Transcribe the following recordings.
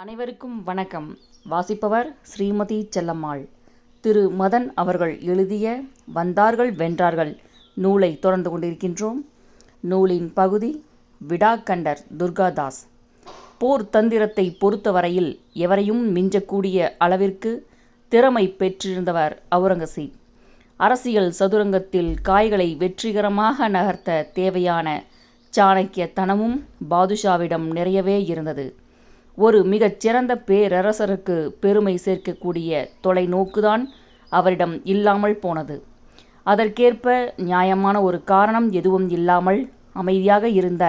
அனைவருக்கும் வணக்கம். வாசிப்பவர் ஸ்ரீமதி செல்லம்மாள். திரு மதன் அவர்கள் எழுதிய வந்தார்கள் வென்றார்கள் நூலை தொடர்ந்து கொண்டிருக்கின்றோம். நூலின் பகுதி விடாக்கண்டர் துர்காதாஸ். போர் தந்திரத்தை பொறுத்தவரையில் எவரையும் மிஞ்சக்கூடிய அளவிற்கு திறமை பெற்றிருந்தவர் அவுரங்கசீப். அரசியல் சதுரங்கத்தில் காய்களை வெற்றிகரமாக நகர்த்த தேவையான சாணக்கியத்தனமும் பாதுஷாவிடம் நிறையவே இருந்தது. ஒரு மிகச்சிறந்த பேரரசருக்கு பெருமை சேர்க்கக்கூடிய தொலைநோக்குதான் அவரிடம் இல்லாமல் போனது. அதற்கேற்ப நியாயமான ஒரு காரணம் எதுவும் இல்லாமல் அமைதியாக இருந்த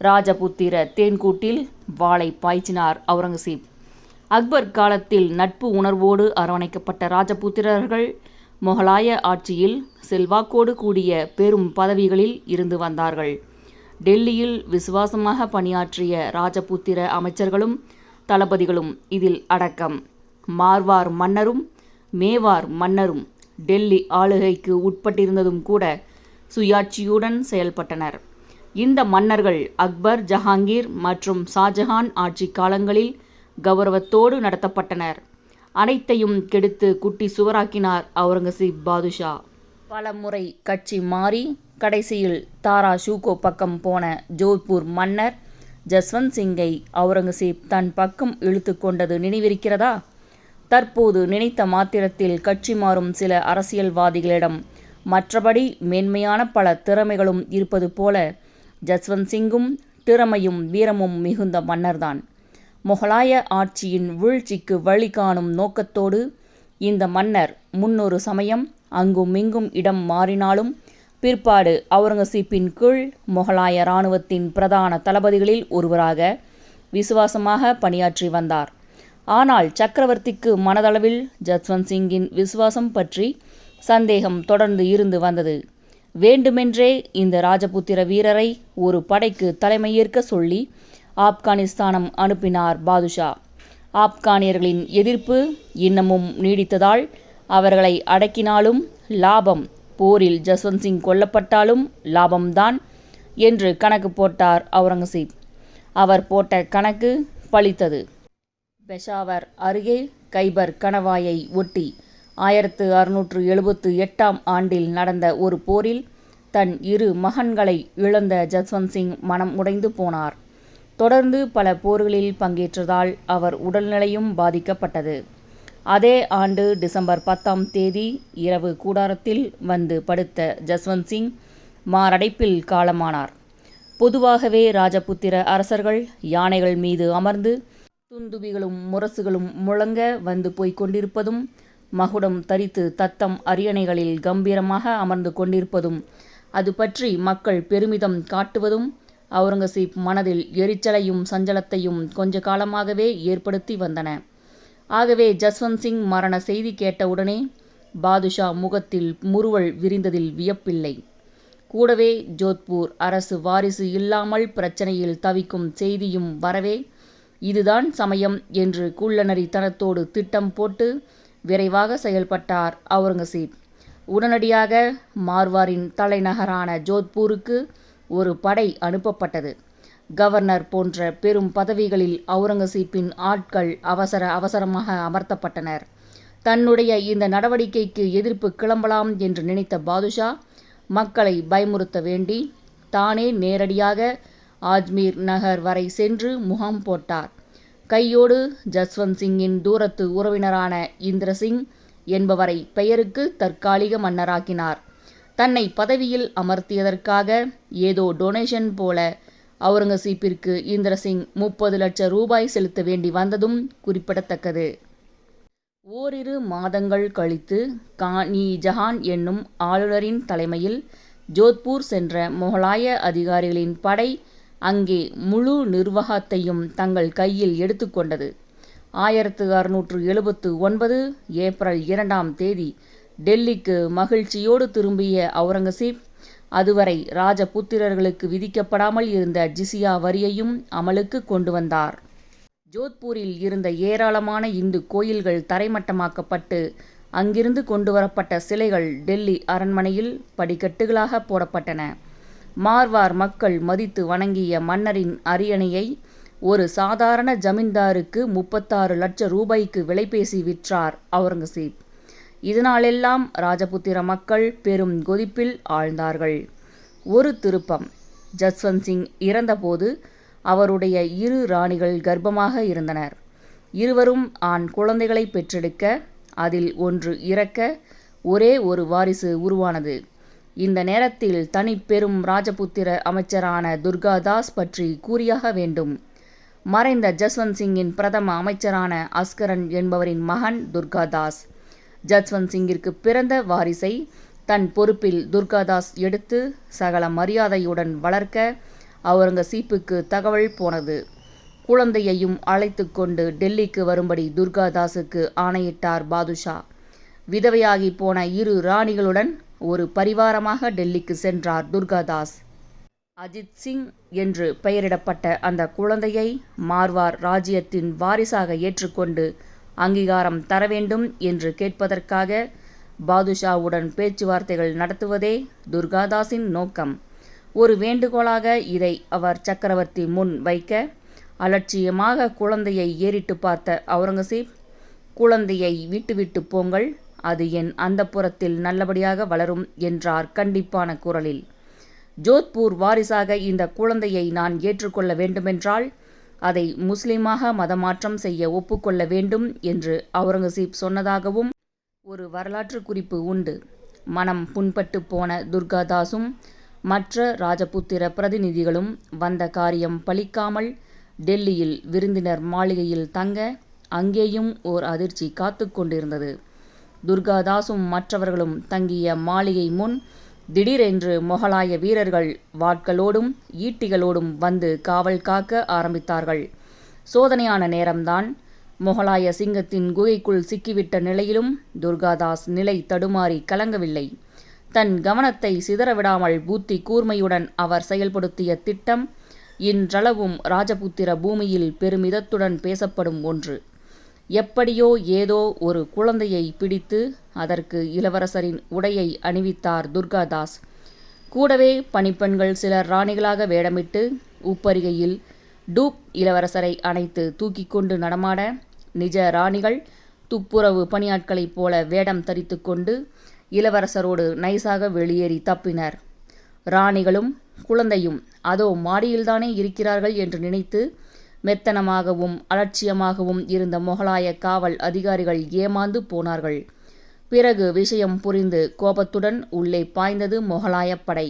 ராஜபுத்திர தேன்கூட்டில் வாளை பாய்ச்சினார் அவுரங்கசீப். அக்பர் காலத்தில் நட்பு உணர்வோடு அரவணைக்கப்பட்ட ராஜபுத்திரர்கள் முகலாய ஆட்சியில் செல்வாக்கோடு கூடிய பெரும் பதவிகளில் இருந்து வந்தார்கள். டெல்லியில் விசுவாசமாக பணியாற்றிய ராஜபுத்திர அமைச்சர்களும் தளபதிகளும் இதில் அடக்கம். மார்வார் மன்னரும் மேவார் மன்னரும் டெல்லி ஆளுகைக்கு உட்பட்டிருந்ததும் கூட சுயாட்சியுடன் செயல்பட்டனர். இந்த மன்னர்கள் அக்பர், ஜஹாங்கீர் மற்றும் ஷாஜஹான் ஆட்சி காலங்களில் கௌரவத்தோடு நடத்தப்பட்டனர். அனைத்தையும் கெடுத்து குட்டி சுவராக்கினார் அவுரங்கசீப் பாதுஷா. பல முறை கட்சி மாறி கடைசியில் தாரா ஷூகோ பக்கம் போன ஜோத்பூர் மன்னர் ஜஸ்வந்த் சிங்கை அவுரங்கசீப் தன் பக்கம் இழுத்து கொண்டது நினைவிருக்கிறதா? தற்போது நினைத்த மாத்திரத்தில் கட்சி மாறும் சில அரசியல்வாதிகளிடம் மற்றபடி மேன்மையான பல திறமைகளும் இருப்பது போல ஜஸ்வந்த் சிங்கும் திறமையும் வீரமும் மிகுந்த மன்னர்தான். முகலாய ஆட்சியின் வீழ்ச்சிக்கு வழி காணும் நோக்கத்தோடு இந்த மன்னர் முன்னொரு சமயம் அங்கும் இங்கும் இடம் மாறினாலும் பிற்பாடு அவுரங்கசீப்பின் கீழ் முகலாய இராணுவத்தின் பிரதான தளபதிகளில் ஒருவராக விசுவாசமாக பணியாற்றி வந்தார். ஆனால் சக்கரவர்த்திக்கு மனதளவில் ஜஸ்வந்த் சிங்கின் விசுவாசம் பற்றி சந்தேகம் தொடர்ந்து இருந்து வந்தது. வேண்டுமென்றே இந்த ராஜபுத்திர வீரரை ஒரு படைக்கு தலைமையேற்க சொல்லி ஆப்கானிஸ்தானம் அனுப்பினார் பாதுஷா. ஆப்கானியர்களின் எதிர்ப்பு இன்னமும் நீடித்ததால் அவர்களை அடக்கினாலும் லாபம், போரில் ஜஸ்வந்த் சிங் கொல்லப்பட்டாலும் லாபம்தான் என்று கணக்கு போட்டார் அவுரங்கசீப். அவர் போட்ட கணக்கு பலித்தது. பெஷாவர் அருகே கைபர் கணவாயை ஒட்டி 1678 ஆண்டில் நடந்த ஒரு போரில் தன் 2 மகன்களை இழந்த ஜஸ்வந்த் சிங் மனம் உடைந்து போனார். தொடர்ந்து பல போர்களில் பங்கேற்றதால் அவர் உடல்நிலையும் பாதிக்கப்பட்டது. அதே ஆண்டு டிசம்பர் 10 இரவு கூடாரத்தில் வந்து படுத்த ஜஸ்வந்த் சிங் மாரடைப்பில் காலமானார். பொதுவாகவே ராஜபுத்திர அரசர்கள் யானைகள் மீது அமர்ந்து துந்துபிகளும் முரசுகளும் முழங்க வந்து போய்க் கொண்டிருப்பதும், மகுடம் தரித்து தத்தம் அரியணைகளில் கம்பீரமாக அமர்ந்து கொண்டிருப்பதும், அது பற்றி மக்கள் பெருமிதம் காட்டுவதும் அவுரங்கசீப் மனதில் எரிச்சலையும் சஞ்சலத்தையும் கொஞ்ச காலமாகவே ஏற்படுத்தி வந்தன. ஆகவே ஜஸ்வந்த் சிங் மரண செய்தி கேட்டவுடனே பாதுஷா முகத்தில் முறுவல் விரிந்ததில் வியப்பில்லை. கூடவே ஜோத்பூர் அரசு வாரிசு இல்லாமல் பிரச்சனையில் தவிக்கும் செய்தியும் வரவே இதுதான் சமயம் என்று குள்ளநரித்தனத்தோடு திட்டம் போட்டு விரைவாக செயல்பட்டார் அவுரங்கசீப். உடனடியாக மார்வாரின் தலைநகரான ஜோத்பூருக்கு ஒரு படை அனுப்பப்பட்டது. கவர்னர் போன்ற பெரும் பதவிகளில் அவுரங்கசீப்பின் ஆட்கள் அவசரமாக அமர்த்தப்பட்டனர். தன்னுடைய இந்த நடவடிக்கைக்கு எதிர்ப்பு கிளம்பலாம் என்று நினைத்த பாதுஷா மக்களை பயமுறுத்த வேண்டி தானே நேரடியாக ஆஜ்மீர் நகர் வரை சென்று முகாம் போட்டார். கையோடு ஜஸ்வந்த் சிங்கின் தூரத்து உறவினரான இந்திரசிங் என்பவரை பெயருக்கு தற்காலிக மன்னராக்கினார். தன்னை பதவியில் அமர்த்தியதற்காக ஏதோ டொனேஷன் போல அவுரங்கசீப்பிற்கு இந்திரசிங் 30 லட்சம் ரூபாய் செலுத்த வேண்டி வந்ததும் குறிப்பிடத்தக்கது. ஓரிரு மாதங்கள் கழித்து கான்-இ-ஜஹான் என்னும் ஆளுநரின் தலைமையில் ஜோத்பூர் சென்ற முகலாய அதிகாரிகளின் படை அங்கே முழு நிர்வாகத்தையும் தங்கள் கையில் எடுத்துக்கொண்டது. 1679 ஏப்ரல் 2 டெல்லிக்கு மகிழ்ச்சியோடு திரும்பிய அவுரங்கசீப் அதுவரை ராஜபுத்திரர்களுக்கு விதிக்கப்படாமல் இருந்த ஜிசியா வரியையும் அமலுக்கு கொண்டு வந்தார். ஜோத்பூரில் இருந்த ஏராளமான இந்து கோயில்கள் தரைமட்டமாக்கப்பட்டு அங்கிருந்து கொண்டுவரப்பட்ட சிலைகள் டெல்லி அரண்மனையில் படிக்கட்டுகளாக போடப்பட்டன. மார்வார் மக்கள் மதித்து வணங்கிய மன்னரின் அரியணையை ஒரு சாதாரண ஜமீன்தாருக்கு 36 லட்சம் ரூபாய்க்கு விலை பேசி விற்றார் அவுரங்கசீப். இதனாலெல்லாம் ராஜபுத்திர மக்கள் பெரும் கொதிப்பில் ஆழ்ந்தார்கள். ஒரு திருப்பம். ஜஸ்வந்த் சிங் இறந்தபோது அவருடைய 2 ராணிகள் கர்ப்பமாக இருந்தனர். இருவரும் ஆண் குழந்தைகளை பெற்றெடுக்க, அதில் ஒன்று இறக்க, ஒரே ஒரு வாரிசு உருவானது. இந்த நேரத்தில் தனிப்பெரும் ராஜபுத்திர அமைச்சரான துர்காதாஸ் பற்றி கூறியாக வேண்டும். மறைந்த ஜஸ்வந்த் சிங்கின் பிரதம அமைச்சரான அஸ்கரன் என்பவரின் மகன் துர்காதாஸ். ஜஸ்வந்த் சிங்கிற்கு பிறந்த வாரிசை தன் பொறுப்பில் துர்காதாஸ் எடுத்து சகல மரியாதையுடன் வளர்க்க அவுரங்கசீப்புக்கு தகவல் போனது. குழந்தையையும் அழைத்து கொண்டு டெல்லிக்கு வரும்படி துர்காதாஸுக்கு ஆணையிட்டார் பாதுஷா. விதவையாகி போன 2 ராணிகளுடன் ஒரு பரிவாரமாக டெல்லிக்கு சென்றார் துர்காதாஸ். அஜித் சிங் என்று பெயரிடப்பட்ட அந்த குழந்தையை மார்வார் ராஜ்யத்தின் வாரிசாக ஏற்றுக்கொண்டு அங்கீகாரம் தர வேண்டும் என்று கேட்பதற்காக பாதுஷாவுடன் பேச்சுவார்த்தைகள் நடத்துவதே துர்காதாஸின் நோக்கம். ஒரு வேண்டுகோளாக இதை அவர் சக்கரவர்த்தி முன் வைக்க, அலட்சியமாக குழந்தையை ஏறிட்டு பார்த்த அவுரங்கசீப், குழந்தையை விட்டுவிட்டு போங்கள், அது என் அந்தப்புரத்தில் நல்லபடியாக வளரும் என்றார் கண்டிப்பான குரலில். ஜோத்பூர் வாரிசாக இந்த குழந்தையை நான் ஏற்றுக்கொள்ள வேண்டுமென்றால் அதை முஸ்லிமாக மதமாற்றம் செய்ய ஒப்புக்கொள்ள வேண்டும் என்று அவுரங்கசீப் சொன்னதாகவும் ஒரு வரலாற்று குறிப்பு உண்டு. மனம் புண்பட்டு போன துர்காதாஸும் மற்ற ராஜபுத்திர பிரதிநிதிகளும் வந்த காரியம் பலிக்காமல் டெல்லியில் விருந்தினர் மாளிகையில் தங்க, அங்கேயும் ஓர் அதிர்ச்சி காத்து கொண்டிருந்தது. துர்காதாஸும் மற்றவர்களும் தங்கிய மாளிகை முன் திடீரென்று மொகலாய வீரர்கள் வாட்களோடும் ஈட்டிகளோடும் வந்து காவல் காக்க ஆரம்பித்தார்கள். சோதனையான நேரம்தான். மொகலாய சிங்கத்தின் குகைக்குள் சிக்கிவிட்ட நிலையிலும் துர்காதாஸ் நிலை தடுமாறி கலங்கவில்லை. தன் கவனத்தை சிதறவிடாமல் புத்தி கூர்மையுடன் அவர் செயல்படுத்திய திட்டம் இன்றளவும் ராஜபுத்திர பூமியில் பெருமிதத்துடன் பேசப்படும் ஒன்று. எப்படியோ ஏதோ ஒரு குழந்தையை பிடித்து அதற்கு இளவரசரின் உடையை அணிவித்தார் துர்காதாஸ். கூடவே பணிப்பெண்கள் சிலர் ராணிகளாக வேடமிட்டு உப்பரிகையில் டூப் இளவரசரை அணைத்து தூக்கி கொண்டு நடமாட, நிஜ ராணிகள் துப்புரவு பணியாட்களைப் போல வேடம் தரித்து கொண்டு இளவரசரோடு நைசாக வெளியேறி தப்பினர். ராணிகளும் குழந்தையும் அதோ மாடியில்தானே இருக்கிறார்கள் என்று நினைத்து மெத்தனமாகவும் அலட்சியமாகவும் இருந்த மொகலாய காவல் அதிகாரிகள் ஏமாந்து போனார்கள். பிறகு விஷயம் புரிந்து கோபத்துடன் உள்ளே பாய்ந்தது மொகலாய படை.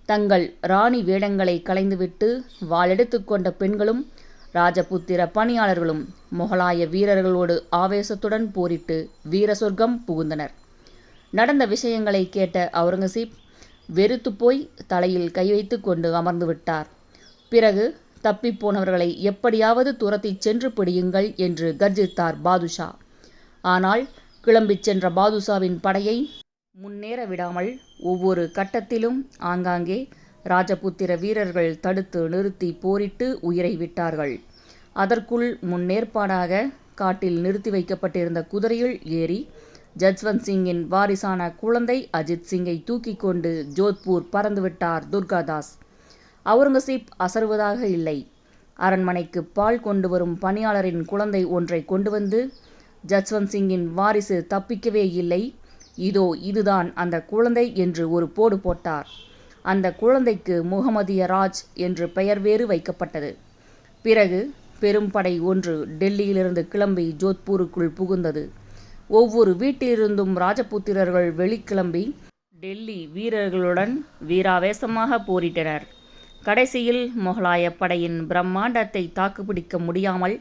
தங்கள் ராணி வேடங்களை களைந்துவிட்டு வாளெடுத்து கொண்ட பெண்களும் ராஜபுத்திர பணியாளர்களும் மொகலாய வீரர்களோடு ஆவேசத்துடன் போரிட்டு வீர சொர்க்கம் புகுந்தனர். நடந்த விஷயங்களை கேட்ட அவுரங்கசீப் வெறுத்து போய் தலையில் கை வைத்து கொண்டு அமர்ந்து விட்டார். பிறகு தப்பிப்போனவர்களை எப்படியாவது துரத்திச் சென்று பிடியுங்கள் என்று கர்ஜித்தார் பாதுஷா. ஆனால் கிளம்பிச் சென்ற பாதுஷாவின் படையை முன்னேற விடாமல் ஒவ்வொரு கட்டத்திலும் ஆங்காங்கே ராஜபுத்திர வீரர்கள் தடுத்து நிறுத்தி போரிட்டு உயிரை விட்டார்கள். அதற்குள் முன்னேற்பாடாக காட்டில் நிறுத்தி வைக்கப்பட்டிருந்த குதிரையில் ஏறி ஜஸ்வந்த் சிங்கின் வாரிசான குழந்தை அஜித் சிங்கை தூக்கி கொண்டு ஜோத்பூர் பறந்துவிட்டார் துர்காதாஸ். அவுரங்கசீப் அசருவதாக இல்லை. அரண்மனைக்கு பால் கொண்டு வரும் பணியாளரின் குழந்தை ஒன்றை கொண்டு வந்து, ஜஸ்வந்த் சிங்கின் வாரிசு தப்பிக்கவே இல்லை, இதோ இதுதான் அந்த குழந்தை என்று ஒரு போடு போட்டார். அந்த குழந்தைக்கு முகமதிய ராஜ் என்று பெயர் வேறு வைக்கப்பட்டது. பிறகு பெரும் படை ஒன்று டெல்லியிலிருந்து கிளம்பி ஜோத்பூருக்குள் புகுந்தது. ஒவ்வொரு வீட்டிலிருந்தும் ராஜபுத்திரர்கள் வெளிக்கிளம்பி டெல்லி வீரர்களுடன் வீராவேசமாக போரிட்டனர். கடைசியில் மொகலாய படையின் பிரம்மாண்டத்தை தாக்குப்பிடிக்க முடியாமல்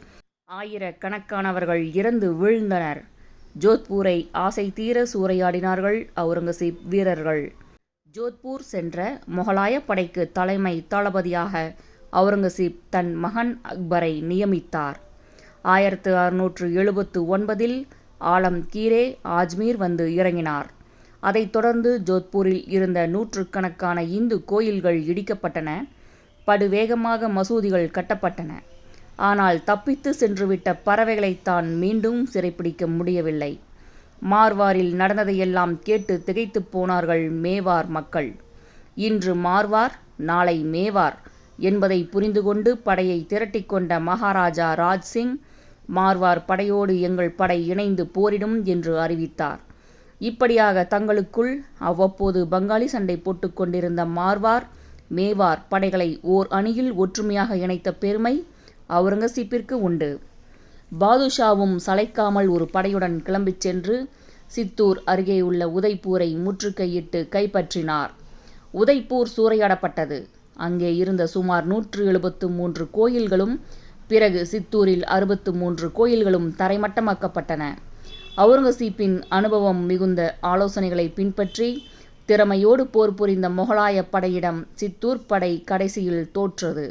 ஆயிரக்கணக்கானவர்கள் இறந்து வீழ்ந்தனர். ஜோத்பூரை ஆசை தீர சூறையாடினார்கள் அவுரங்கசீப் வீரர்கள். ஜோத்பூர் சென்ற மொகலாய படைக்கு தலைமை தளபதியாக அவுரங்கசீப் தன் மகன் அக்பரை நியமித்தார். 1679 ஆலம்கீரே ஆஜ்மீர் வந்து இறங்கினார். அதைத் தொடர்ந்து ஜோத்பூரில் இருந்த நூற்றுக்கணக்கான இந்து கோயில்கள் இடிக்கப்பட்டன. படுவேகமாக மசூதிகள் கட்டப்பட்டன. ஆனால் தப்பித்து சென்றுவிட்ட பறவைகளைத்தான் மீண்டும் சிறைப்பிடிக்க முடியவில்லை. மார்வாரில் நடந்ததையெல்லாம் கேட்டு திகைத்து போனார்கள் மேவார் மக்கள். இன்று மார்வார், நாளை மேவார் என்பதை புரிந்து கொண்டு படையை திரட்டிக்கொண்ட மகாராஜா ராஜ்சிங், மார்வார் படையோடு எங்கள் படை இணைந்து போரிடும் என்று அறிவித்தார். இப்படியாக தங்களுக்குள் அவ்வப்போது பங்காளி சண்டை போட்டுக் கொண்டிருந்த மார்வார், மேவார் படைகளை ஓர் அணியில் ஒற்றுமையாக இணைத்த பெருமை அவுரங்கசீப்பிற்கு உண்டு. பாதுஷாவும் சளைக்காமல் ஒரு படையுடன் கிளம்பிச் சென்று சித்தூர் அருகேயுள்ள உதய்பூரை முற்றுகையிட்டு கைப்பற்றினார். உதய்பூர் சூறையாடப்பட்டது. அங்கே இருந்த சுமார் 173 கோயில்களும், பிறகு சித்தூரில் 63 கோயில்களும் தரைமட்டமாக்கப்பட்டன. அவுரங்கசீப்பின் அனுபவம் மிகுந்த ஆலோசனைகளை பின்பற்றி திறமையோடு போர் புரிந்த முகலாய படையிடம் சித்தூர் படை கடைசியில் தோற்றது.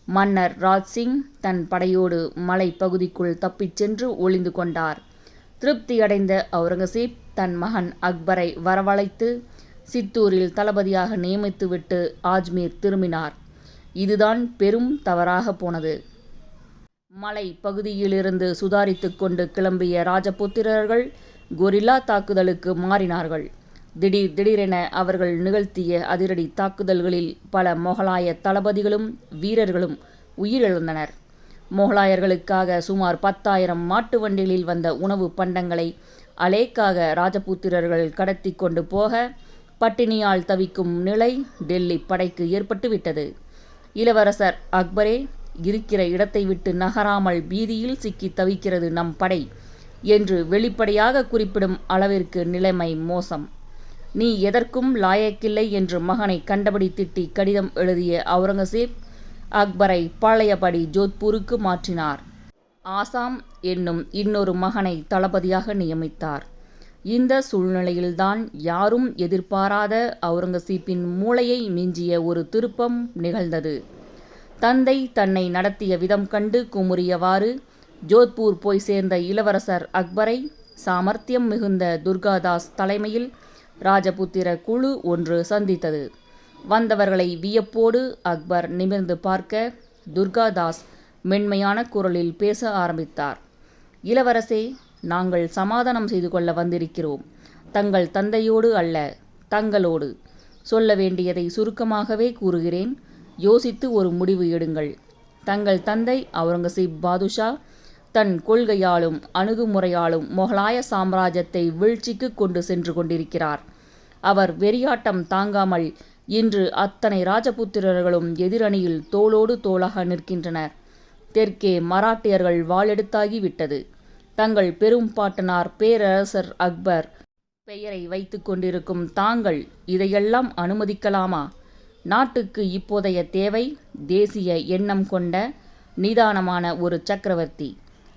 மன்னர் ராஜ்சிங் தன் படையோடு மலை பகுதிக்குள் தப்பிச் சென்று ஒளிந்து கொண்டார். திருப்தியடைந்த அவுரங்கசீப் தன் மகன் அக்பரை வரவழைத்து சித்தூரில் தளபதியாக நியமித்துவிட்டு ஆஜ்மீர் திரும்பினார். இதுதான் பெரும் தவறாக போனது. மலை பகுதியிலிருந்து சுதாரித்து கொண்டு கிளம்பிய ராஜபுத்திரர்கள் கொரில்லா தாக்குதலுக்கு மாறினார்கள். திடீரென அவர்கள் நிகழ்த்திய அதிரடி தாக்குதல்களில் பல மொகலாய தளபதிகளும் வீரர்களும் உயிரிழந்தனர். மொகலாயர்களுக்காக சுமார் 10,000 மாட்டு வண்டிகளில் வந்த உணவு பண்டங்களை அலேக்காக ராஜபுத்திரர்கள் கடத்தி கொண்டு போக பட்டினியால் தவிக்கும் நிலை டெல்லி படைக்கு ஏற்பட்டுவிட்டது. இளவரசர் அக்பரே, இருக்கிற இடத்தை விட்டு நகராமல் பீதியில் சிக்கி தவிக்கிறது நம் படை என்று வெளிப்படையாக குறிப்பிடும் அளவிற்கு நிலைமை மோசம். நீ எதற்கும் லாயக்கில்லை என்று மகனை கண்டபடி திட்டி கடிதம் எழுதிய அவுரங்கசீப் அக்பரை பழையபடி ஜோத்பூருக்கு மாற்றினார். ஆசாம் என்னும் இன்னொரு மகனை தளபதியாக நியமித்தார். இந்த சூழ்நிலையில்தான் யாரும் எதிர்பாராத அவுரங்கசீப்பின் மூளையை மிஞ்சிய ஒரு திருப்பம் நிகழ்ந்தது. தந்தை தன்னை நடத்திய விதம் கண்டு குமுறியவாறு ஜோத்பூர் போய் சேர்ந்த இளவரசர் அக்பரை சாமர்த்தியம் மிகுந்த துர்காதாஸ் தலைமையில் ராஜபுத்திர குழு ஒன்று சந்தித்தது. வந்தவர்களை வியப்போடு அக்பர் நிமிர்ந்து பார்க்க துர்காதாஸ் மென்மையான குரலில் பேச ஆரம்பித்தார். இளவரசே, நாங்கள் சமாதானம் செய்து கொள்ள வந்திருக்கிறோம். தங்கள் தந்தையோடு அல்ல, தங்களோடு. சொல்ல வேண்டியதை சுருக்கமாகவே கூறுகிறேன். யோசித்து ஒரு முடிவு எடுங்கள். தங்கள் தந்தை அவுரங்கசீப் பாதுஷா தன் கொள்கையாலும் அணுகுமுறையாலும் மொகலாய சாம்ராஜ்யத்தை வீழ்ச்சிக்கு கொண்டு சென்று கொண்டிருக்கிறார். அவர் வெறியாட்டம் தாங்காமல் இன்று அத்தனை ராஜபுத்திரர்களும் எதிரணியில் தோளோடு தோளாக நிற்கின்றனர். தெற்கே மராட்டியர்கள் வாளெடுத்தாகி விட்டது. தங்கள் பெரும் பாட்டனார் பேரரசர் அக்பர் பெயரை வைத்து கொண்டிருக்கும் தாங்கள் இதையெல்லாம் அனுமதிக்கலாமா? நாட்டுக்கு இப்போதைய தேவை தேசிய எண்ணம் கொண்ட நிதானமான ஒரு சக்கரவர்த்தி.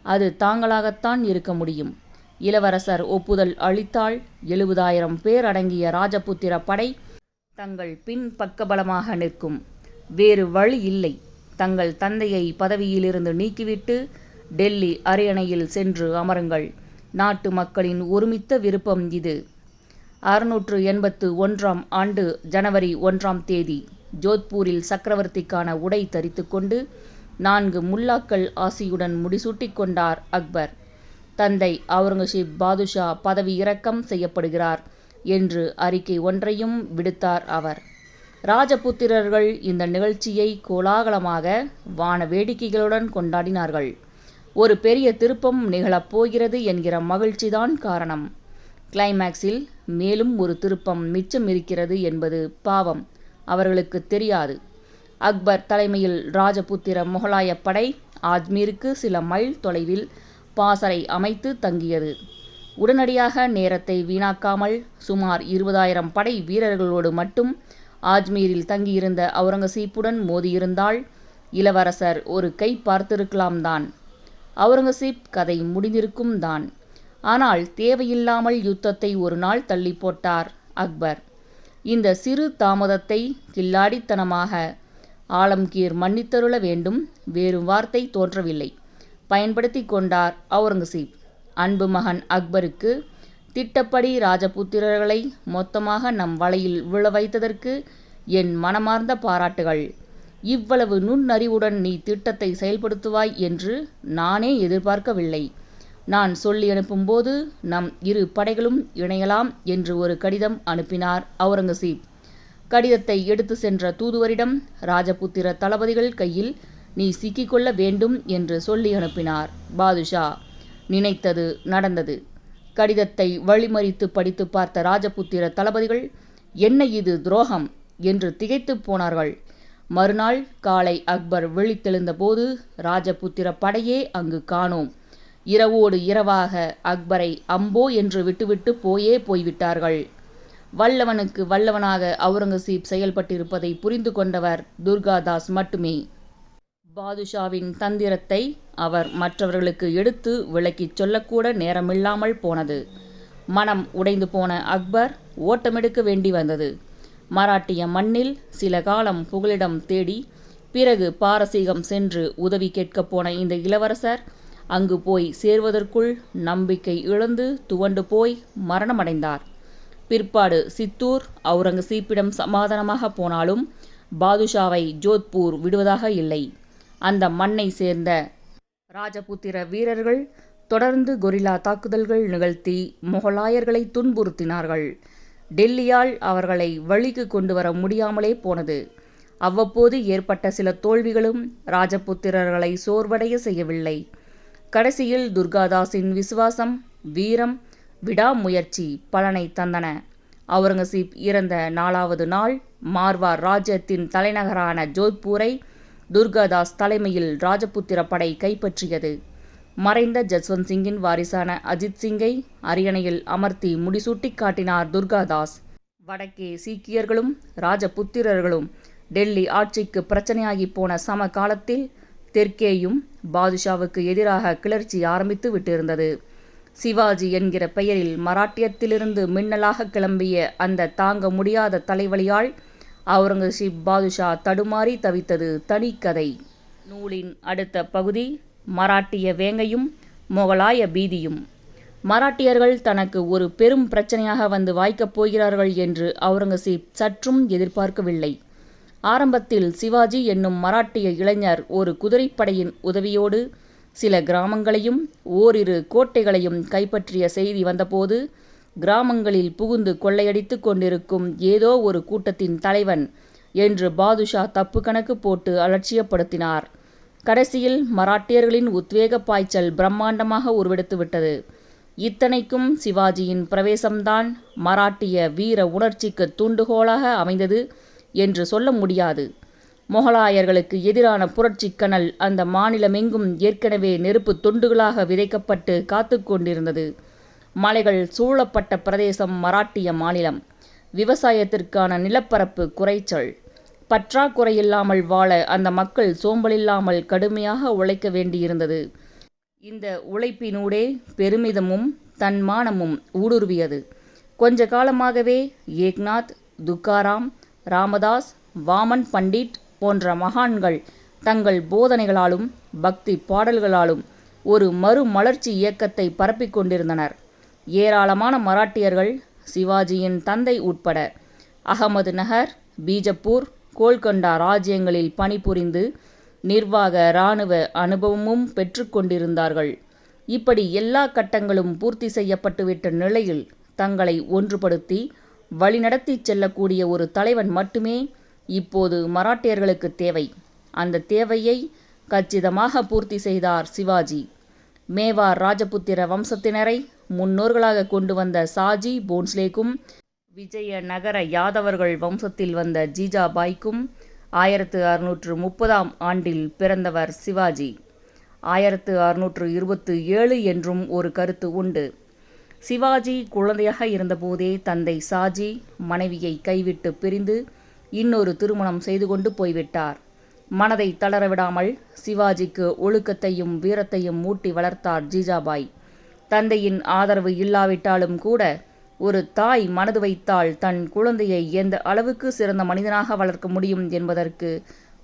அது தாங்களாகத்தான் இருக்க முடியும். இளவரசர் ஒப்புதல் அளித்தால் 70,000 பேர் அடங்கிய ராஜபுத்திர படை தங்கள் பின் பக்கபலமாக நிற்கும். வேறு வழி இல்லை. தங்கள் தந்தையை பதவியிலிருந்து நீக்கிவிட்டு டெல்லி அரியணையில் சென்று அமருங்கள். நாட்டு மக்களின் ஒருமித்த விருப்பம் இது. 681ஆம் ஆண்டு ஜனவரி 1ஆம் தேதி ஜோத்பூரில் சக்கரவர்த்திக்கான உடை தரித்து கொண்டு 4 முல்லாக்கள் ஆசியுடன் முடிசூட்டிக் கொண்டார் அக்பர். தந்தை அவுரங்கசீப் பாதுஷா பதவி இறக்கம் செய்யப்படுகிறார் என்று அறிக்கை ஒன்றையும் விடுத்தார் அவர். ராஜபுத்திரர்கள் இந்த நிகழ்ச்சியை கோலாகலமாக வான வேடிக்கைகளுடன் கொண்டாடினார்கள். ஒரு பெரிய திருப்பம் நிகழப்போகிறது என்கிற மகிழ்ச்சிதான் காரணம். கிளைமேக்ஸில் மேலும் ஒரு திருப்பம் மிச்சம் இருக்கிறது என்பது பாவம் அவர்களுக்கு தெரியாது. அக்பர் தலைமையில் ராஜபுத்திர முகலாய படை ஆஜ்மீருக்கு சில மைல் தொலைவில் பாசறை அமைத்து தங்கியது. உடனடியாக நேரத்தை வீணாக்காமல் சுமார் 20,000 படை வீரர்களோடு மட்டும் ஆஜ்மீரில் தங்கியிருந்த அவுரங்கசீப்புடன் மோதியிருந்தால் இளவரசர் ஒரு கை பார்த்திருக்கலாம் தான். அவுரங்கசீப் கதை முடிந்திருக்கும் தான். ஆனால் தேவையில்லாமல் யுத்தத்தை ஒரு நாள் தள்ளி போட்டார் அக்பர். இந்த சிறு தாமதத்தை கில்லாடித்தனமாக ஆலம்கீர் மன்னித்தருள வேண்டும், வேறு வார்த்தை தோன்றவில்லை, பயன்படுத்தி கொண்டார் அவுரங்கசீப். அன்பு மகன் அக்பருக்கு திட்டப்படி ராஜபுத்திரர்களை மொத்தமாக நம் வலையில் விழ வைத்ததற்கு என் மனமார்ந்த பாராட்டுகள். இவ்வளவு நுண்ணறிவுடன் நீ திட்டத்தை செயல்படுத்துவாய் என்று நானே எதிர்பார்க்கவில்லை. நான் சொல்லி அனுப்பும்போது நம் இரு படைகளும் இணையலாம் என்று ஒரு கடிதம் அனுப்பினார் அவுரங்கசீப். கடிதத்தை எடுத்து சென்ற தூதுவரிடம் ராஜபுத்திர தளபதிகள் கையில் நீ சிக்கிக்கொள்ள வேண்டும் என்று சொல்லி அனுப்பினார். பாதுஷா நினைத்தது நடந்தது. கடிதத்தை வழிமறித்து படித்து பார்த்த ராஜபுத்திர தளபதிகள் என்ன இது துரோகம் என்று திகைத்து போனார்கள். மறுநாள் காலை அக்பர் விழித்தெழுந்த போது ராஜபுத்திர படையே அங்கு காணோம். இரவோடு இரவாக அக்பரை அம்போ என்று விட்டுவிட்டு போய்விட்டார்கள். வல்லவனுக்கு வல்லவனாக அவுரங்கசீப் செயல்பட்டிருப்பதை புரிந்து கொண்டவர் துர்காதாஸ் மட்டுமே. பாதுஷாவின் தந்திரத்தை அவர் மற்றவர்களுக்கு எடுத்து விளக்கிச் சொல்லக்கூட நேரமில்லாமல் போனது. மனம் உடைந்து போன அக்பர் ஓட்டமெடுக்க வேண்டி வந்தது. மராட்டிய மண்ணில் சில காலம் புகலிடம் தேடி பிறகு பாரசீகம் சென்று உதவி கேட்கப் போன இந்த இளவரசர் அங்கு போய் சேர்வதற்குள் நம்பிக்கை இழந்து துவண்டு போய் மரணமடைந்தார். பிற்பாடு சித்தூர் அவுரங்கசீப்பிடம் சமாதானமாக போனாலும் பாதுஷாவை ஜோத்பூர் விடுவதாக இல்லை. அந்த மண்ணை சேர்ந்த ராஜபுத்திர வீரர்கள் தொடர்ந்து கொரில்லா தாக்குதல்கள் நிகழ்த்தி முகலாயர்களை துன்புறுத்தினார்கள். டெல்லியால் அவர்களை வழிக்கு கொண்டு வர முடியாமலே போனது. அவ்வப்போது ஏற்பட்ட சில தோல்விகளும் ராஜபுத்திரர்களை சோர்வடைய செய்யவில்லை. கடைசியில் துர்காதாஸின் விசுவாசம், வீரம், விடாமுயற்சி பலனை தந்தன. அவுரங்கசீப் இறந்த 4வது நாள் மார்வார் ராஜ்யத்தின் தலைநகரான ஜோத்பூரை துர்காதாஸ் தலைமையில் ராஜபுத்திர படை கைப்பற்றியது. மறைந்த ஜஸ்வந்த் சிங்கின் வாரிசான அஜித் சிங்கை அரியணையில் அமர்த்தி முடிசூட்டி காட்டினார் துர்காதாஸ். வடக்கே சீக்கியர்களும் ராஜபுத்திரர்களும் டெல்லி ஆட்சிக்கு பிரச்சனையாகி போன சம காலத்தில் தெற்கேயும் பாதுஷாவுக்கு எதிராக கிளர்ச்சி ஆரம்பித்து விட்டிருந்தது. சிவாஜி என்கிற பெயரில் மராட்டியத்திலிருந்து மின்னலாக கிளம்பிய அந்த தாங்க முடியாத தலைவலியால் அவுரங்கசீப் பாதுஷா தடுமாறி தவித்தது தனி கதை. நூலின் அடுத்த பகுதி மராட்டிய வேங்கையும் முகலாய பீதியும். மராட்டியர்கள் தனக்கு ஒரு பெரும் பிரச்சனையாக வந்து வாய்க்கப் போகிறார்கள் என்று அவுரங்கசீப் சற்றும் எதிர்பார்க்கவில்லை. ஆரம்பத்தில் சிவாஜி என்னும் மராட்டிய இளைஞர் ஒரு குதிரைப்படையின் உதவியோடு சில கிராமங்களையும் ஓரிரு கோட்டைகளையும் கைப்பற்றிய செய்தி வந்தபோது கிராமங்களில் புகுந்து கொள்ளையடித்து கொண்டிருக்கும் ஏதோ ஒரு கூட்டத்தின் தலைவன் என்று பாதுஷா தப்பு கணக்கு போட்டு அலட்சியப்படுத்தினார். கடைசியில் மராட்டியர்களின் உத்வேக பாய்ச்சல் பிரம்மாண்டமாக உருவெடுத்துவிட்டது. இத்தனைக்கும் சிவாஜியின் பிரவேசம்தான் மராட்டிய வீர உணர்ச்சிக்கு தூண்டுகோலாக அமைந்தது என்று சொல்ல முடியாது. முகலாயர்களுக்கு எதிரான புரட்சி கனல் அந்த மாநிலமெங்கும் ஏற்கனவே நெருப்பு துண்டுகளாக விதைக்கப்பட்டு காத்து கொண்டிருந்தது. மலைகள் சூழப்பட்ட பிரதேசம் மராட்டிய மாநிலம். விவசாயத்திற்கான நிலப்பரப்பு குறைச்சல். பற்றாக்குறையில்லாமல் வாழ அந்த மக்கள் சோம்பலில்லாமல் கடுமையாக உழைக்க வேண்டியிருந்தது. இந்த உழைப்பினூடே பெருமிதமும் தன்மானமும் ஊடுருவியது. கொஞ்ச காலமாகவே ஏக்நாத், துக்காராம், ராமதாஸ், வாமன் பண்டிட் போன்ற மகான்கள் தங்கள் போதனைகளாலும் பக்தி பாடல்களாலும் ஒரு மறுமலர்ச்சி இயக்கத்தை பரப்பிக் கொண்டிருந்தனர். ஏராளமான மராட்டியர்கள் சிவாஜியின் தந்தை உட்பட அகமது நகர், பீஜப்பூர், கோல்கொண்டா ராஜ்யங்களில் பணிபுரிந்து நிர்வாக இராணுவ அனுபவமும் பெற்று கொண்டிருந்தார்கள். இப்படி எல்லா கட்டங்களும் பூர்த்தி செய்யப்பட்டுவிட்ட நிலையில் தங்களை ஒன்றுபடுத்தி வழிநடத்தி செல்லக்கூடிய ஒரு தலைவன் மட்டுமே இப்போது மராட்டியர்களுக்கு தேவை. அந்த தேவையை கச்சிதமாக பூர்த்தி செய்தார் சிவாஜி. மேவார் ராஜபுத்திர வம்சத்தினரை முன்னோர்களாக கொண்டு வந்த சாஜி போன்ஸ்லேக்கும் விஜயநகர யாதவர்கள் வம்சத்தில் வந்த ஜிஜாபாய்க்கும் 1630ஆம் ஆண்டில் பிறந்தவர் சிவாஜி. 1627 என்றும் ஒரு கருத்து உண்டு. சிவாஜி குழந்தையாக இருந்தபோதே தந்தை சாஜி மனைவியை கைவிட்டு பிரிந்து இன்னொரு திருமணம் செய்து கொண்டு போய்விட்டார். மனதை தளரவிடாமல் சிவாஜிக்கு ஒழுக்கத்தையும் வீரத்தையும் மூட்டி வளர்த்தார் ஜிஜாபாய். தந்தையின் ஆதரவு இல்லாவிட்டாலும் கூட ஒரு தாய் மனது வைத்தால் தன் குழந்தையை எந்த அளவுக்கு சிறந்த மனிதனாக வளர்க்க முடியும் என்பதற்கு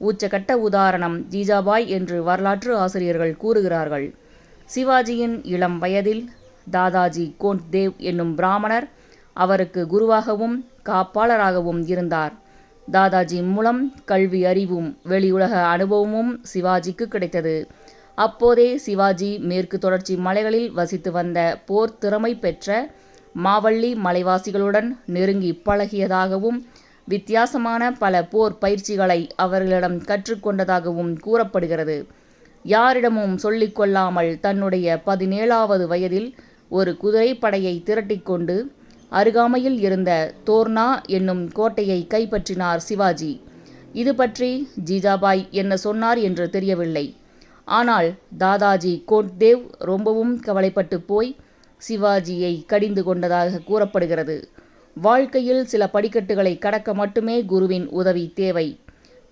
உச்சகட்ட உதாரணம் ஜிஜாபாய் என்று வரலாற்று ஆசிரியர்கள் கூறுகிறார்கள். சிவாஜியின் இளம் வயதில் தாதாஜி கோண்ட் தேவ் என்னும் பிராமணர் அவருக்கு குருவாகவும் காப்பாளராகவும் இருந்தார். தாதாஜி மூலம் கல்வி அறிவும் வெளியுலக அனுபவமும் சிவாஜிக்கு கிடைத்தது. அப்போதே சிவாஜி மேற்கு தொடர்ச்சி மலைகளில் வசித்து வந்த போர் திறமை பெற்ற மாவள்ளி மலைவாசிகளுடன் நெருங்கி பழகியதாகவும் வித்தியாசமான பல போர் பயிற்சிகளை அவர்களிடம் கற்றுக்கொண்டதாகவும் கூறப்படுகிறது. யாரிடமும் சொல்லிக்கொள்ளாமல் தன்னுடைய 17வது வயதில் ஒரு குதிரைப்படையை திரட்டிக்கொண்டு அருகாமையில் இருந்த தோர்னா என்னும் கோட்டையை கைப்பற்றினார் சிவாஜி. இது பற்றி ஜிஜாபாய் என்ன சொன்னார் என்று தெரியவில்லை. ஆனால் தாதாஜி கோண்ட்தேவ் ரொம்பவும் கவலைப்பட்டு போய் சிவாஜியை கடிந்து கொண்டதாக கூறப்படுகிறது. வாழ்க்கையில் சில படிக்கட்டுகளை கடக்க மட்டுமே குருவின் உதவி தேவை.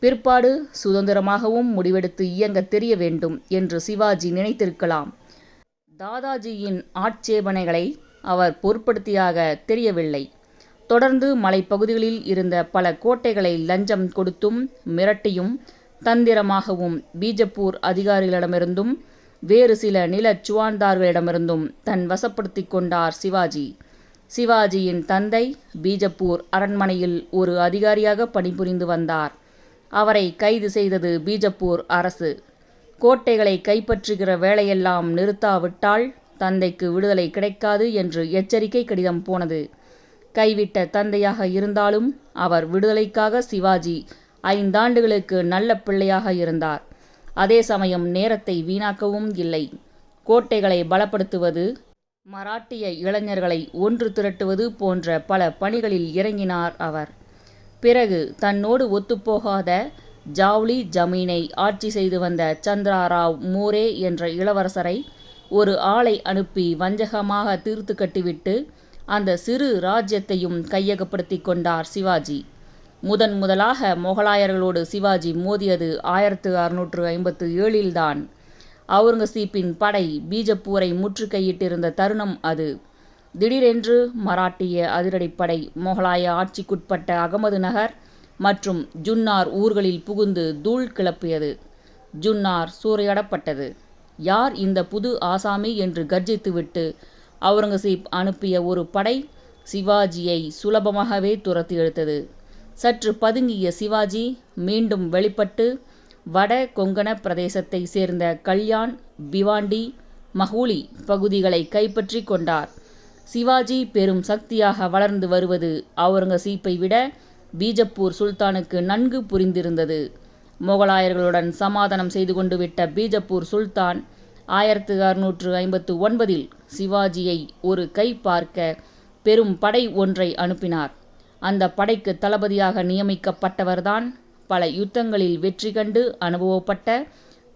பிற்பாடு சுதந்திரமாகவும் முடிவெடுத்து இயங்க தெரிய வேண்டும் என்று சிவாஜி நினைத்திருக்கலாம். தாதாஜியின் ஆட்சேபனைகளை அவர் பொருட்படுத்தியாக தெரியவில்லை. தொடர்ந்து மலைப்பகுதிகளில் இருந்த பல கோட்டைகளை லஞ்சம் கொடுத்தும் மிரட்டியும் தந்திரமாகவும் பீஜப்பூர் அதிகாரிகளிடமிருந்தும் வேறு சில நிலச் சுவான்தார்களிடமிருந்தும் தன் வசப்படுத்தி கொண்டார் சிவாஜி. சிவாஜியின் தந்தை பீஜப்பூர் அரண்மனையில் ஒரு அதிகாரியாக பணிபுரிந்து வந்தார். அவரை கைது செய்தது பீஜப்பூர் அரசு. கோட்டைகளை கைப்பற்றுகிற வேலையெல்லாம் நிறுத்தாவிட்டால் தந்தைக்கு விடுதலை கிடைக்காது என்று எச்சரிக்கை கடிதம் போனது. கைவிட்ட தந்தையாக இருந்தாலும் அவர் விடுதலைக்காக சிவாஜி 5 ஆண்டுகளுக்கு நல்ல பிள்ளையாக இருந்தார். அதே சமயம் நேரத்தை வீணாக்கவும் இல்லை. கோட்டைகளை பலப்படுத்துவது, மராட்டிய இளைஞர்களை ஒன்று திரட்டுவது போன்ற பல பணிகளில் இறங்கினார் அவர். பிறகு தன்னோடு ஒத்துப்போகாத ஜாவ்லி ஜமீனை ஆட்சி செய்து வந்த சந்திராராவ் மோரே என்ற இளவரசரை ஒரு ஆளை அனுப்பி வஞ்சகமாக தீர்த்து கட்டிவிட்டு அந்த சிறு ராஜ்யத்தையும் கையகப்படுத்தி கொண்டார் சிவாஜி. முதலாக மொகலாயர்களோடு சிவாஜி மோதியது 1657 தான். அவுரங்கசீப்பின் படை பீஜப்பூரை முற்றுகையிட்டிருந்த தருணம் அது. திடீரென்று மராட்டிய அதிரடிப்படை மொகலாய ஆட்சிக்குட்பட்ட அகமது நகர் மற்றும் ஜுன்னார் ஊர்களில் புகுந்து தூள் கிளப்பியது. ஜுன்னார் சூறையாடப்பட்டது. யார் இந்த புது ஆசாமி என்று கர்ஜித்துவிட்டு அவுரங்கசீப் அனுப்பிய ஒரு படை சிவாஜியை சுலபமாகவே துரத்தி எடுத்தது. சற்று பதுங்கிய சிவாஜி மீண்டும் வெளிப்பட்டு வட கொங்கண பிரதேசத்தை சேர்ந்த கல்யாண், பிவாண்டி, மஹூலி பகுதிகளை கைப்பற்றி கொண்டார். சிவாஜி பெரும் சக்தியாக வளர்ந்து வருவது அவுரங்கசீப்பை விட பீஜப்பூர் சுல்தானுக்கு நன்கு புரிந்திருந்தது. மொகலாயர்களுடன் சமாதானம் செய்து கொண்டு விட்ட பீஜப்பூர் சுல்தான் 1659 சிவாஜியை ஒரு கை பார்க்க பெரும் படை ஒன்றை அனுப்பினார். அந்த படைக்கு தளபதியாக நியமிக்கப்பட்டவர்தான் பல யுத்தங்களில் வெற்றி கண்டு அனுபவப்பட்ட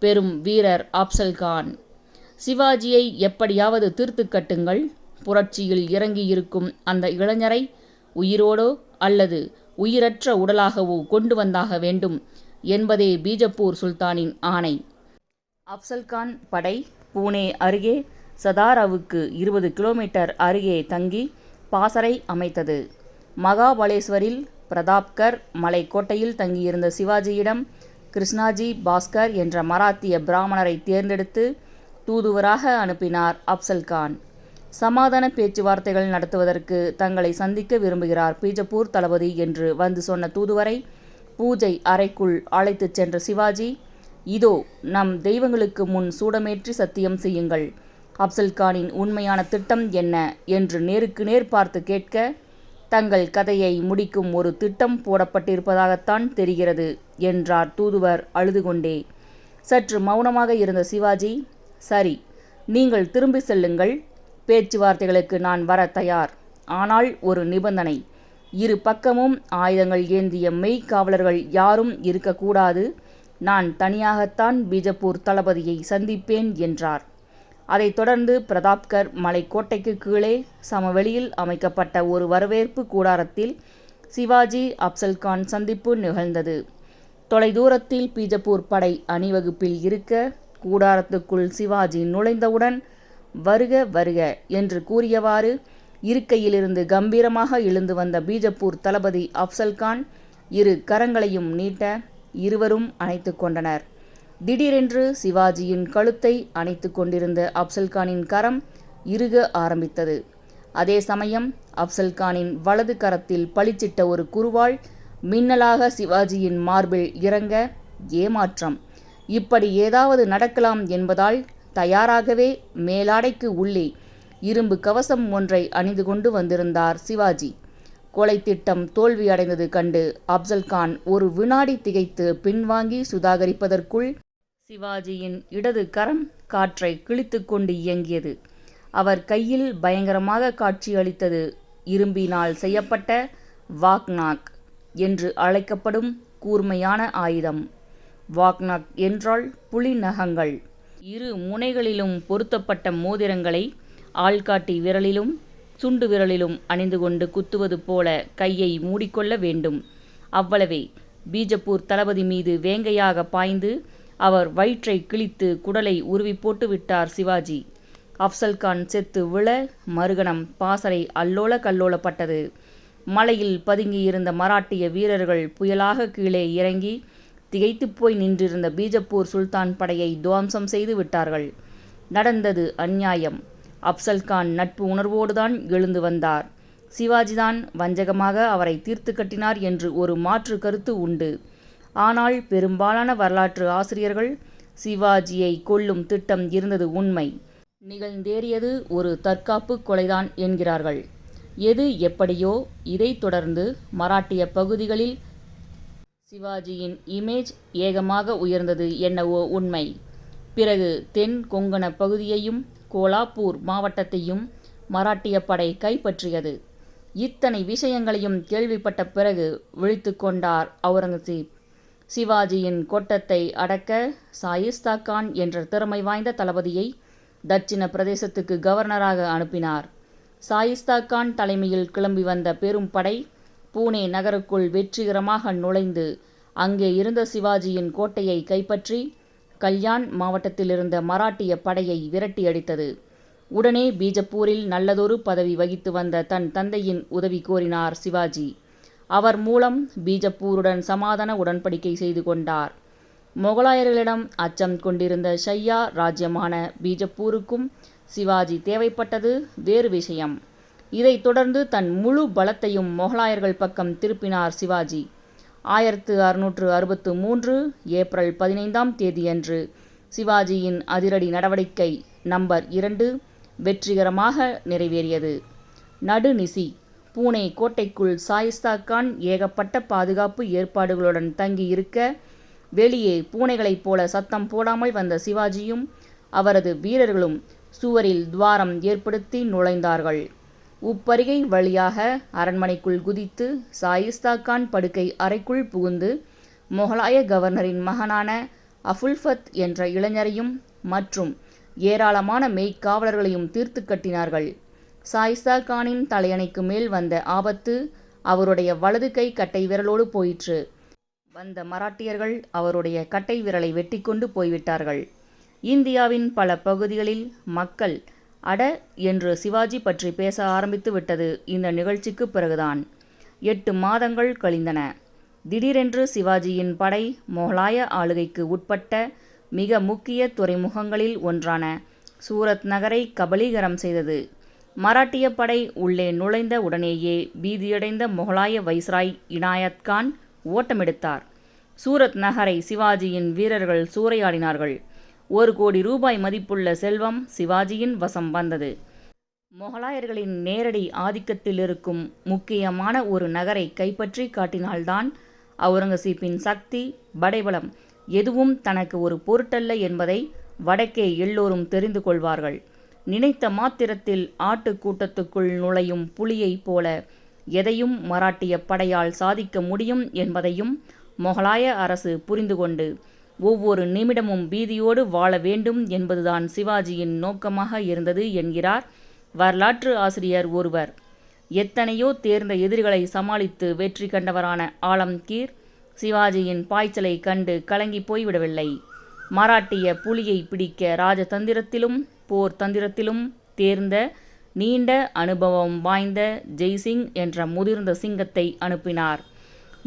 பெரும் வீரர் அப்சல்கான். சிவாஜியை எப்படியாவது தீர்த்து கட்டுங்கள், புரட்சியில் இறங்கியிருக்கும் அந்த இளைஞரை உயிரோடோ அல்லது உயிரற்ற உடலாகவோ கொண்டு வந்தாக வேண்டும் என்பதே பீஜப்பூர் சுல்தானின் ஆணை. அப்சல்கான் படை பூனே அருகே சதாராவுக்கு 20 கிலோமீட்டர் அருகே தங்கி பாசறை அமைத்தது. மகாபலேஸ்வரில் பிரதாப்கர் மலைக்கோட்டையில் தங்கியிருந்த சிவாஜியிடம் கிருஷ்ணாஜி பாஸ்கர் என்ற மராத்திய பிராமணரை தேர்ந்தெடுத்து தூதுவராக அனுப்பினார் அப்சல்கான். சமாதான பேச்சுவார்த்தைகள் நடத்துவதற்கு தங்களை சந்திக்க விரும்புகிறார் பீஜப்பூர் தளபதி என்று வந்து சொன்ன தூதுவரை பூஜை அறைக்குள் அழைத்துச் சென்ற சிவாஜி, இதோ நம் தெய்வங்களுக்கு முன் சூடமேற்றி சத்தியம் செய்யுங்கள், அப்சல்கானின் உண்மையான திட்டம் என்ன என்று நேருக்கு நேர் பார்த்து கேட்க, தங்கள் கதையை முடிக்கும் ஒரு திட்டம் போடப்பட்டிருப்பதாகத்தான் தெரிகிறது என்றார் தூதுவர் அழுது கொண்டே. சற்று மௌனமாக இருந்த சிவாஜி, சரி, நீங்கள் திரும்பி செல்லுங்கள், பேச்சுவார்த்தைகளுக்கு நான் வர தயார். ஆனால் ஒரு நிபந்தனை, இரு பக்கமும் ஆயுதங்கள் ஏந்திய மெய்க்காவலர்கள் யாரும் இருக்கக்கூடாது. நான் தனியாகத்தான் பீஜப்பூர் தளபதியை சந்திப்பேன் என்றார். அதைத் தொடர்ந்து பிரதாப்கர் மலைக்கோட்டைக்கு கீழே சமவெளியில் அமைக்கப்பட்ட ஒரு வரவேற்பு கூடாரத்தில் சிவாஜி அப்சல்கான் சந்திப்பு நிகழ்ந்தது. தொலைதூரத்தில் பீஜப்பூர் படை அணிவகுப்பில் இருக்க கூடாரத்துக்குள் சிவாஜி நுழைந்தவுடன் வருக வருக என்று கூறியவாறு இருக்கையிலிருந்து கம்பீரமாக எழுந்து வந்த பீஜப்பூர் தளபதி அப்சல்கான் இரு கரங்களையும் நீட்ட இருவரும் அணைத்து கொண்டனர். திடீரென்று சிவாஜியின் கழுத்தை அணைத்து கொண்டிருந்த அப்சல்கானின் கரம் இறுக ஆரம்பித்தது. அதே சமயம் அப்சல்கானின் வலது கரத்தில் பளிச்சிட்ட ஒரு குருவாள் மின்னலாக சிவாஜியின் மார்பில் இறங்க, ஏமாற்றம். இப்படி ஏதாவது நடக்கலாம் என்பதால் தயாராகவே மேலாடைக்கு உள்ளே இரும்பு கவசம் ஒன்றை அணிந்து கொண்டு வந்திருந்தார் சிவாஜி. கொலை திட்டம் தோல்வியடைந்தது கண்டு அப்சல்கான் ஒரு வினாடி திகைத்து பின்வாங்கி சுதாகரிப்பதற்குள் சிவாஜியின் இடது கரம் காற்றை கிழித்து கொண்டு இயங்கியது. அவர் கையில் பயங்கரமாக காட்சியளித்தது இரும்பினால் செய்யப்பட்ட வாக்நாக் என்று அழைக்கப்படும் கூர்மையான ஆயுதம். வாக்நாக் என்றால் புலி நகங்கள். இரு முனைகளிலும் பொருத்தப்பட்ட மோதிரங்களை ஆள்காட்டி விரலிலும் சுண்டு விரலிலும் அணிந்து கொண்டு குத்துவது போல கையை மூடிக்கொள்ள வேண்டும். அவ்வளவே. பீஜப்பூர் தளபதி மீது வேங்கையாக பாய்ந்து அவர் வயிற்றை கிழித்து குடலை உருவி போட்டு விட்டார் சிவாஜி. அப்சல்கான் செத்து விழ மறுகணம் பாசறை அல்லோல கல்லோலப்பட்டது. மலையில் பதுங்கியிருந்த மராட்டிய வீரர்கள் புயலாக கீழே இறங்கி திகைத்துப் போய் நின்றிருந்த பீஜப்பூர் சுல்தான் படையை துவம்சம் செய்து விட்டார்கள். நடந்தது அந்நியாயம். அப்சல்கான் நட்பு உணர்வோடுதான் எழுந்து வந்தார். சிவாஜிதான் வஞ்சகமாக அவரை தீர்த்து கட்டினார் என்று ஒரு மாற்று கருத்து உண்டு. ஆனால் பெரும்பாலான வரலாற்று ஆசிரியர்கள் சிவாஜியை கொல்லும் திட்டம் இருந்தது உண்மை, நிகழ்ந்தேறியது ஒரு தற்காப்பு கொலைதான் என்கிறார்கள். எது எப்படியோ இதைத் தொடர்ந்து மராட்டிய பகுதிகளில் சிவாஜியின் இமேஜ் ஏகமாக உயர்ந்தது என்னவோ உண்மை. பிறகு தென் கொங்கண பகுதியையும் கோலாப்பூர் மாவட்டத்தையும் மராட்டிய படை கைப்பற்றியது. இத்தனை விஷயங்களையும் கேள்விப்பட்ட பிறகு விழித்து கொண்டார் அவுரங்கசீப். சிவாஜியின் கொட்டத்தை அடக்க சாயிஸ்தா கான் என்ற திறமை வாய்ந்த தளபதியை தட்சிண பிரதேசத்துக்கு கவர்னராக அனுப்பினார். சாயிஸ்தா கான் தலைமையில் கிளம்பி வந்த பெரும் படை பூனே நகருக்குள் வெற்றிகரமாக நுழைந்து அங்கே இருந்த சிவாஜியின் கோட்டையை கைப்பற்றி கல்யாண் மாவட்டத்திலிருந்த மராட்டிய படையை விரட்டியடித்தது. உடனே பீஜப்பூரில் நல்லதொரு பதவி வகித்து வந்த தன் தந்தையின் உதவி கோரினார் சிவாஜி. அவர் மூலம் பீஜப்பூருடன் சமாதான உடன்படிக்கை செய்து கொண்டார். மொகலாயர்களிடம் அச்சம் கொண்டிருந்த ஷையா ராஜ்யமான பீஜப்பூருக்கும் சிவாஜி தேவைப்பட்டது வேறு விஷயம். இதைத் தொடர்ந்து தன் முழு பலத்தையும் மொகலாயர்கள் பக்கம் திருப்பினார் சிவாஜி. 1663 ஏப்ரல் 15ஆம் தேதியன்று சிவாஜியின் அதிரடி நடவடிக்கை நம்பர் 2 வெற்றிகரமாக நிறைவேறியது. நடுநிசி பூனே கோட்டைக்குள் சாயிஸ்தா கான் ஏகப்பட்ட பாதுகாப்பு ஏற்பாடுகளுடன் தங்கி இருக்க, வெளியே பூனைகளைப் போல சத்தம் போடாமல் வந்த சிவாஜியும் அவரது வீரர்களும் சுவரில் துவாரம் ஏற்படுத்தி நுழைந்தார்கள். உப்பரிகை வழியாக அரண்மனைக்குள் குதித்து சாயிஸ்தா கான் படுக்கை அறைக்குள் புகுந்து மொகலாய கவர்னரின் மகனான அபுல்ஃபத் என்ற இளைஞரையும் மற்றும் ஏராளமான மெய்க்காவலர்களையும் தீர்த்து கட்டினார்கள். சாயிஸ்தா கானின் தலையணைக்கு மேல் வந்த ஆபத்து அவருடைய வலது கை கட்டை விரலோடு போயிற்று. வந்த மராட்டியர்கள் அவருடைய கட்டை விரலை வெட்டி கொண்டு போய்விட்டார்கள். இந்தியாவின் பல பகுதிகளில் மக்கள் அட என்று சிவாஜி பற்றி பேச ஆரம்பித்து விட்டது இந்த நிகழ்ச்சிக்கு பிறகுதான். 8 மாதங்கள் கழிந்தன. திடீரென்று சிவாஜியின் படை மொகலாய ஆளுகைக்கு உட்பட்ட மிக முக்கிய துறைமுகங்களில் ஒன்றான சூரத் நகரை கபலீகரம் செய்தது. மராட்டிய படை உள்ளே நுழைந்த உடனேயே பீதியடைந்த மொகலாய வைஸ்ராய் இனாயத் கான் ஓட்டமெடுத்தார். சூரத் நகரை சிவாஜியின் வீரர்கள் சூறையாடினார்கள். 1 கோடி ரூபாய் மதிப்புள்ள செல்வம் சிவாஜியின் வசம் வந்தது. மொகலாயர்களின் நேரடி ஆதிக்கத்தில் இருக்கும் முக்கியமான ஒரு நகரை கைப்பற்றி காட்டினால்தான் அவுரங்கசீப்பின் சக்தி படைபலம் எதுவும் தனக்கு ஒரு பொருட்டல்ல என்பதை வடக்கே எல்லோரும் தெரிந்து கொள்வார்கள். நினைத்த மாத்திரத்தில் ஆட்டு கூட்டத்துக்குள் நுழையும் புலியைப் போல எதையும் மராட்டிய படையால் சாதிக்க முடியும் என்பதையும் மொகலாய அரசு புரிந்து கொண்டு ஒவ்வொரு நிமிடமும் பீதியோடு வாழ வேண்டும் என்பதுதான் சிவாஜியின் நோக்கமாக இருந்தது என்கிறார் வரலாற்று ஆசிரியர் ஒருவர். எத்தனையோ தேர்ந்த எதிரிகளை சமாளித்து வெற்றி கண்டவரான ஆலம்கீர் சிவாஜியின் பாய்ச்சலை கண்டு கலங்கி போய்விடவில்லை. மராட்டிய புலியை பிடிக்க ராஜதந்திரத்திலும் போர் தந்திரத்திலும் தேர்ந்த நீண்ட அனுபவம் வாய்ந்த ஜெய்சிங் என்ற முதிர்ந்த சிங்கத்தை அனுப்பினார்.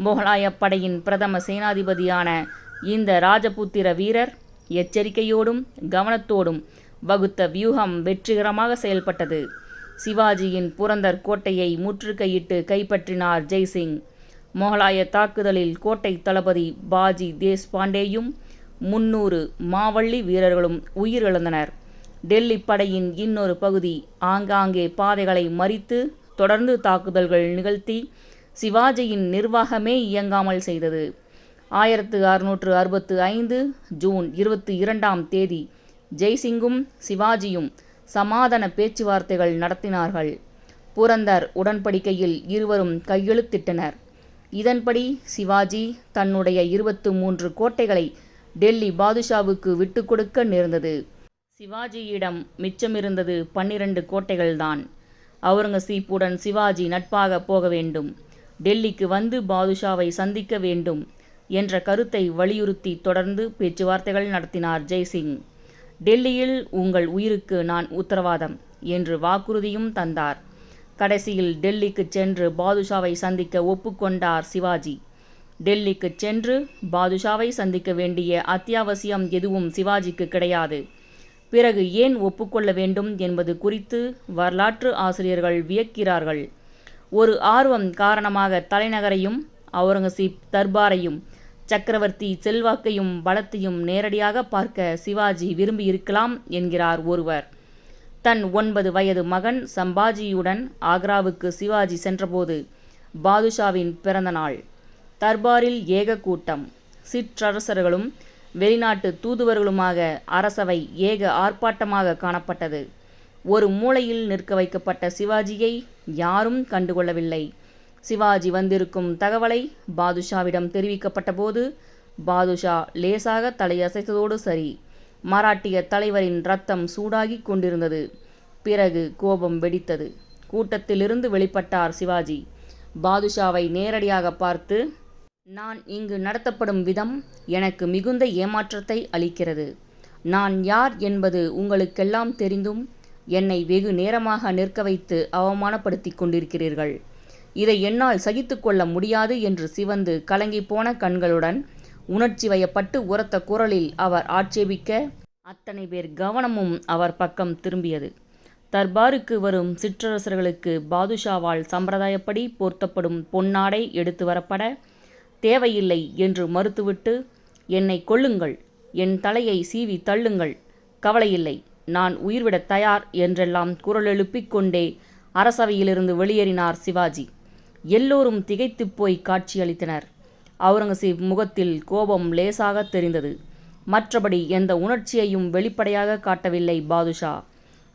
மொகலாய படையின் பிரதம சேனாதிபதியான இந்த ராஜபுத்திர வீரர் எச்சரிக்கையோடும் கவனத்தோடும் வகுத்த வியூகம் வெற்றிகரமாக செயல்பட்டது. சிவாஜியின் புரந்தர் கோட்டையை முற்றுகையிட்டு கைப்பற்றினார் ஜெய்சிங். மொகலாய தாக்குதலில் கோட்டை தளபதி பாஜி தேஷ்பாண்டேயும் 300 மாவள்ளி வீரர்களும் உயிரிழந்தனர். டெல்லி படையின் இன்னொரு பகுதி ஆங்காங்கே பாதைகளை மறித்து தொடர்ந்து தாக்குதல்கள் நிகழ்த்தி சிவாஜியின் நிர்வாகமே இயங்காமல் செய்தது. 1665 ஜூன் 22ஆம் தேதி ஜெய்சிங்கும் சிவாஜியும் சமாதான பேச்சுவார்த்தைகள் நடத்தினார்கள். புரந்தர் உடன்படிக்கையில் இருவரும் கையெழுத்திட்டனர். இதன்படி சிவாஜி தன்னுடைய 23 கோட்டைகளை டெல்லி பாதுஷாவுக்கு விட்டு கொடுக்க நேர்ந்தது. சிவாஜியிடம் மிச்சமிருந்தது 12 கோட்டைகள்தான். அவுரங்கசீப்புடன் சிவாஜி நட்பாக போக வேண்டும், டெல்லிக்கு வந்து பாதுஷாவை சந்திக்க வேண்டும் என்ற கருத்தை வலியுறுத்தி தொடர்ந்து பேச்சுவார்த்தைகள் நடத்தினார் ஜெய்சிங். டெல்லியில் உங்கள் உயிருக்கு நான் உத்தரவாதம் என்று வாக்குறுதியும் தந்தார். கடைசியில் டெல்லிக்கு சென்று பாதுஷாவை சந்திக்க ஒப்புக்கொண்டார் சிவாஜி. டெல்லிக்கு சென்று பாதுஷாவை சந்திக்க வேண்டிய அத்தியாவசியம் எதுவும் சிவாஜிக்கு கிடையாது. பிறகு ஏன் ஒப்புக்கொள்ள வேண்டும் என்பது குறித்து வரலாற்று ஆசிரியர்கள் வியக்கிறார்கள். ஒரு ஆர்வம் காரணமாக தலைநகரையும் அவுரங்கசீப் தர்பாரையும் சக்கரவர்த்தி செல்வாக்கையும் பலத்தையும் நேரடியாக பார்க்க சிவாஜி விரும்பியிருக்கலாம் என்கிறார் ஒருவர். தன் 9 வயது மகன் சம்பாஜியுடன் ஆக்ராவுக்கு சிவாஜி சென்றபோது பாதுஷாவின் பிறந்த நாள். தர்பாரில் ஏக கூட்டம். சிற்றரசர்களும் வெளிநாட்டு தூதுவர்களுமாக அரசவை ஏக ஆர்ப்பாட்டமாக காணப்பட்டது. ஒரு மூலையில் நிற்க வைக்கப்பட்ட சிவாஜியை யாரும் கண்டுகொள்ளவில்லை. சிவாஜி வந்திருக்கும் தகவலை பாதுஷாவிடம் தெரிவிக்கப்பட்ட போது பாதுஷா லேசாக தலையசைத்ததோடு சரி. மராட்டிய தலைவரின் ரத்தம் சூடாகி கொண்டிருந்தது. பிறகு கோபம் வெடித்தது. கூட்டத்திலிருந்து வெளிப்பட்டார் சிவாஜி. பாதுஷாவை நேரடியாக பார்த்து, நான் இங்கு நடத்தப்படும் விதம் எனக்கு மிகுந்த ஏமாற்றத்தை அளிக்கிறது. நான் யார் என்பது உங்களுக்கெல்லாம் தெரிந்தும் என்னை வெகு நேரமாக நிற்க வைத்து அவமானப்படுத்தி கொண்டிருக்கிறீர்கள். இதை என்னால் சகித்து கொள்ள முடியாது என்று சிவந்து கலங்கிப்போன கண்களுடன் உணர்ச்சி வயப்பட்டு உரத்த குரலில் அவர் ஆட்சேபிக்க அத்தனை பேர் கவனமும் அவர் பக்கம் திரும்பியது. தர்பாருக்கு வரும் சிற்றரசர்களுக்கு பாதுஷாவால் சம்பிரதாயப்படி போர்த்தப்படும் பொன்னாடை எடுத்து வரப்பட தேவையில்லை என்று மறுத்துவிட்டு, என்னை கொல்லுங்கள், என் தலையை சீவி தள்ளுங்கள், கவலையில்லை, நான் உயிர்விடத் தயார் என்றெல்லாம் குரல் எழுப்பிக் கொண்டே அரசவையிலிருந்து வெளியேறினார் சிவாஜி. எல்லோரும் திகைத்துப் போய் காட்சியளித்தனர். அவுரங்கசீப் முகத்தில் கோபம் லேசாக தெரிந்தது. மற்றபடி எந்த உணர்ச்சியையும் வெளிப்படையாக காட்டவில்லை பாதுஷா.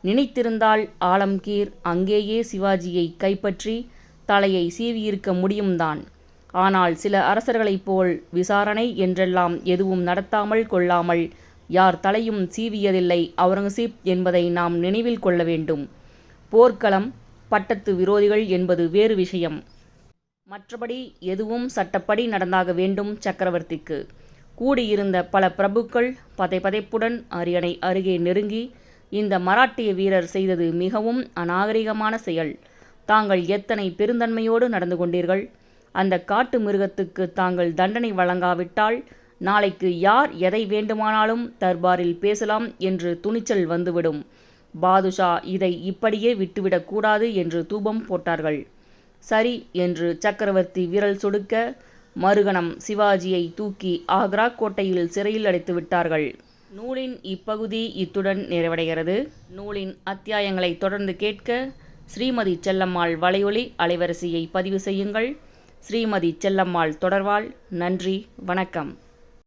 நினைத்திருந்தால் ஆலம்கீர் அங்கேயே சிவாஜியை கைப்பற்றி தலையை சீவியிருக்க முடியும்தான். ஆனால் சில அரசர்களைப் போல் விசாரணை என்றெல்லாம் எதுவும் நடத்தாமல் கொள்ளாமல் யார் தலையும் சீவியதில்லை அவுரங்கசீப் என்பதை நாம் நினைவில் கொள்ள வேண்டும். போர்க்களம், பட்டத்து விரோதிகள் என்பது வேறு விஷயம். மற்றபடி எதுவும் சட்டப்படி நடந்தாக வேண்டும் சக்கரவர்த்திக்கு. கூடியிருந்த பல பிரபுக்கள் பதைபதைப்புடன் அரியணை அருகே நெருங்கி, இந்த மராட்டிய வீரர் செய்தது மிகவும் அநாகரிகமான செயல். தாங்கள் எத்தனை பெருந்தன்மையோடு நடந்து கொண்டீர்கள். அந்த காட்டு மிருகத்துக்கு தாங்கள் தண்டனை வழங்காவிட்டால் நாளைக்கு யார் எதை வேண்டுமானாலும் தர்பாரில் பேசலாம் என்று துணிச்சல் வந்துவிடும். பாதுஷா இதை இப்படியே விட்டுவிடக்கூடாது என்று தூபம் போட்டார்கள். சரி என்று சக்கரவர்த்தி விரல் சொடுக்க மறுகணம் சிவாஜியை தூக்கி ஆக்ரா கோட்டையில் சிறையில் அடைத்து விட்டார்கள். நூலின் இப்பகுதி இத்துடன் நிறைவடைகிறது. நூலின் அத்தியாயங்களை தொடர்ந்து கேட்க ஸ்ரீமதி செல்லம்மாள் வலையொலி அலைவரிசையை பதிவு செய்யுங்கள். ஸ்ரீமதி செல்லம்மாள் தொடர்வாள். நன்றி, வணக்கம்.